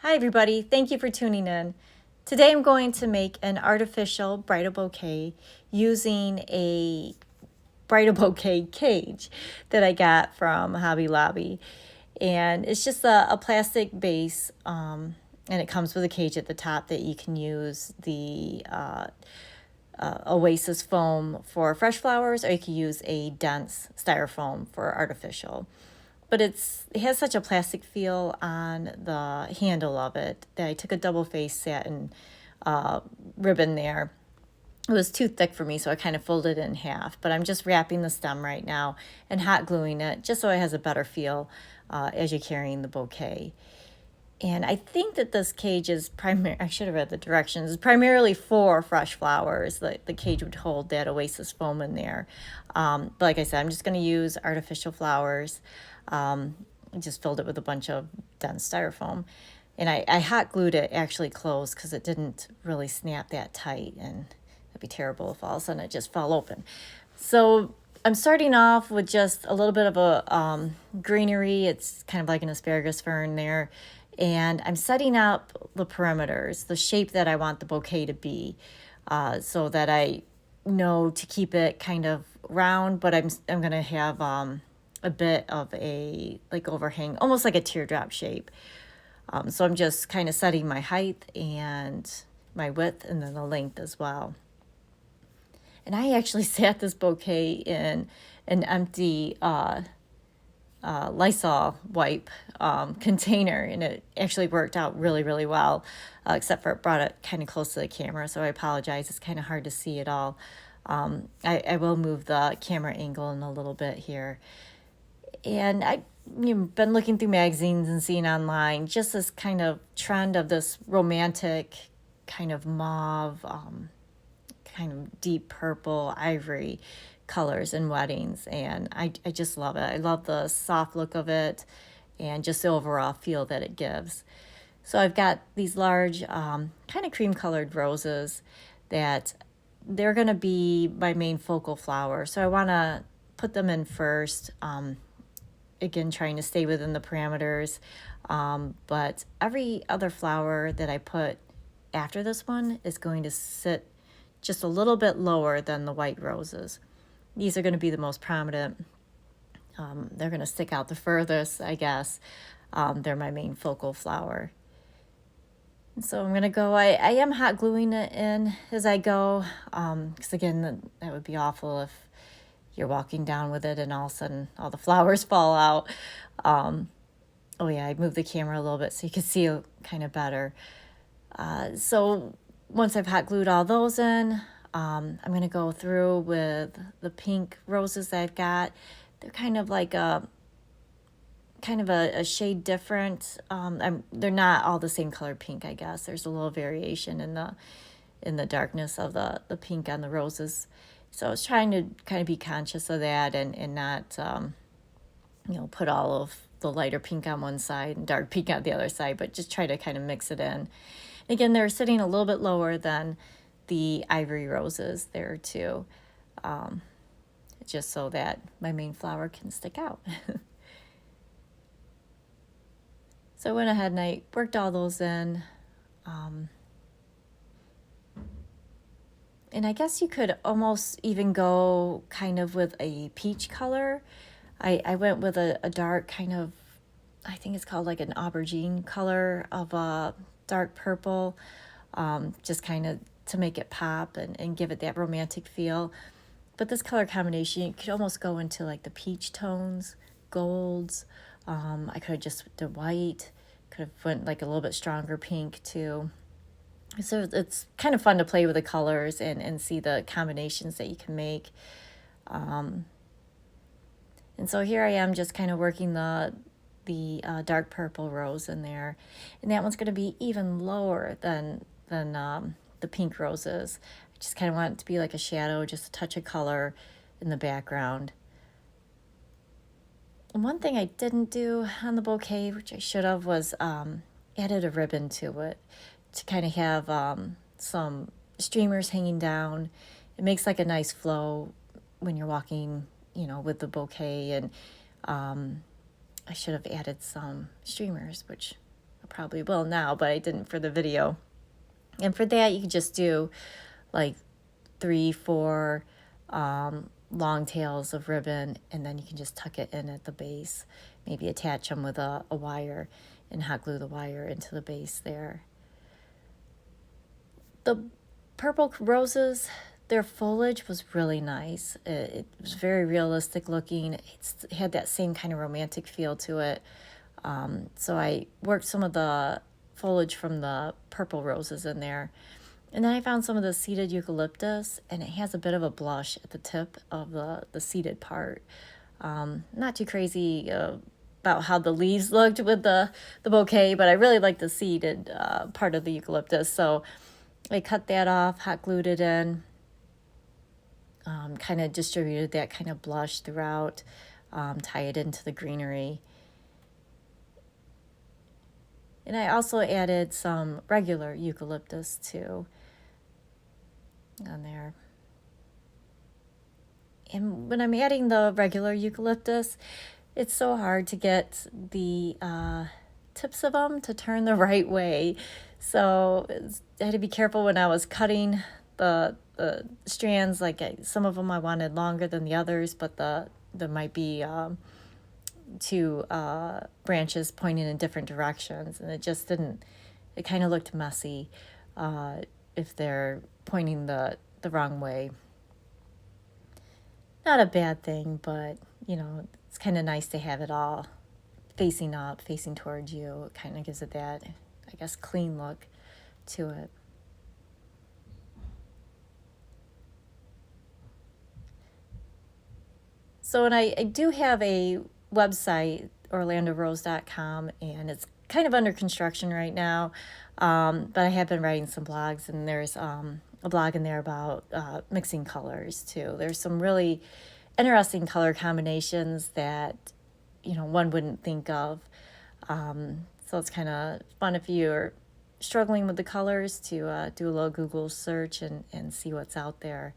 Hi everybody, thank you for tuning in. Today I'm going to make an artificial bridal bouquet using a bridal bouquet cage that I got from Hobby Lobby. And it's just a plastic base, and it comes with a cage at the top that you can use the Oasis foam for fresh flowers, or you can use a dense styrofoam for artificial. But it has such a plastic feel on the handle of it that I took a double face satin ribbon there. It was too thick for me, so I kind of folded it in half. But I'm just wrapping the stem right now and hot gluing it just so it has a better feel as you're carrying the bouquet. And I think that this cage is I should have read the directions. It's primarily for fresh flowers. The cage would hold that Oasis foam in there. But like I said, I'm just going to use artificial flowers. Just filled it with a bunch of dense styrofoam. And I hot glued it actually closed because it didn't really snap that tight. And that'd be terrible if all of a sudden it just fell open. So I'm starting off with just a little bit of a greenery. It's kind of like an asparagus fern there. And I'm setting up the perimeters, the shape that I want the bouquet to be, so that I know to keep it kind of round, but I'm going to have a bit of a like overhang, almost like a teardrop shape. So I'm just kind of setting my height and my width and then the length as well. And I actually sat this bouquet in an empty Lysol wipe container, and it actually worked out really, really well, except for it brought it kind of close to the camera, so I apologize. It's kind of hard to see it all. I will move the camera angle in a little bit here. And I've been looking through magazines and seeing online just this kind of trend of this romantic kind of mauve, kind of deep purple, ivory colors in weddings, and I just love it. I love the soft look of it and just the overall feel that it gives. So I've got these large kind of cream colored roses that they're going to be my main focal flower. So I want to put them in first, again trying to stay within the parameters, but every other flower that I put after this one is going to sit just a little bit lower than the white roses. These are going to be the most prominent. They're going to stick out the furthest, I guess. They're my main focal flower. And so I'm going to go, I am hot gluing it in as I go, because again, that would be awful if you're walking down with it and all of a sudden all the flowers fall out. Oh yeah, I moved the camera a little bit so you can see it kind of better. So once I've hot glued all those in, I'm going to go through with the pink roses that I've got. They're kind of like a shade different. They're not all the same color pink, I guess. There's a little variation in the darkness of the pink on the roses. So I was trying to kind of be conscious of that and not, put all of the lighter pink on one side and dark pink on the other side, but just try to kind of mix it in. Again, they're sitting a little bit lower than the ivory roses there too, just so that my main flower can stick out. So I went ahead and I worked all those in. And I guess you could almost even go kind of with a peach color. I went with a dark kind of, I think it's called like an aubergine color of a dark purple, just kind of to make it pop and give it that romantic feel. But this color combination, you could almost go into like the peach tones, golds. I could have just the white, could have went like a little bit stronger pink too. So it's kind of fun to play with the colors and see the combinations that you can make. And so here I am just kind of working the dark purple rose in there. And that one's going to be even lower than the pink roses. I just kind of want it to be like a shadow, just a touch of color in the background. And one thing I didn't do on the bouquet, which I should have, was added a ribbon to it to kind of have some streamers hanging down. It makes like a nice flow when you're walking, with the bouquet. And I should have added some streamers, which probably will now, but I didn't for the video. And for that, you can just do like 3, 4 long tails of ribbon, and then you can just tuck it in at the base. Maybe attach them with a wire and hot glue the wire into the base there. The purple roses, their foliage was really nice. It was very realistic looking. It had that same kind of romantic feel to it. So I worked some of the foliage from the purple roses in there. And then I found some of the seeded eucalyptus, and it has a bit of a blush at the tip of the seeded part. Not too crazy about how the leaves looked with the bouquet, but I really like the seeded part of the eucalyptus. So I cut that off, hot glued it in, kind of distributed that kind of blush throughout, tie it into the greenery. And I also added some regular eucalyptus too on there. And when I'm adding the regular eucalyptus, it's so hard to get the tips of them to turn the right way. So I had to be careful when I was cutting the strands. Like some of them I wanted longer than the others, but there might be two branches pointing in different directions, and it just didn't. It kind of looked messy if they're pointing the wrong way. Not a bad thing, but it's kind of nice to have it all facing up, facing towards you. It kind of gives it that, I guess, clean look to it. So, and I do have a website, orlandorose.com, and it's kind of under construction right now, but I have been writing some blogs, and there's a blog in there about mixing colors too. There's some really interesting color combinations that one wouldn't think of, so it's kind of fun if you're struggling with the colors to do a little Google search and see what's out there.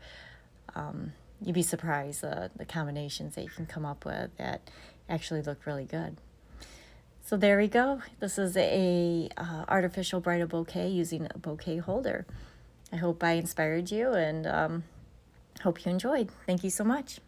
You'd be surprised the combinations that you can come up with that actually look really good. So there we go. This is a artificial bridal bouquet using a bouquet holder. I hope I inspired you, and hope you enjoyed. Thank you so much.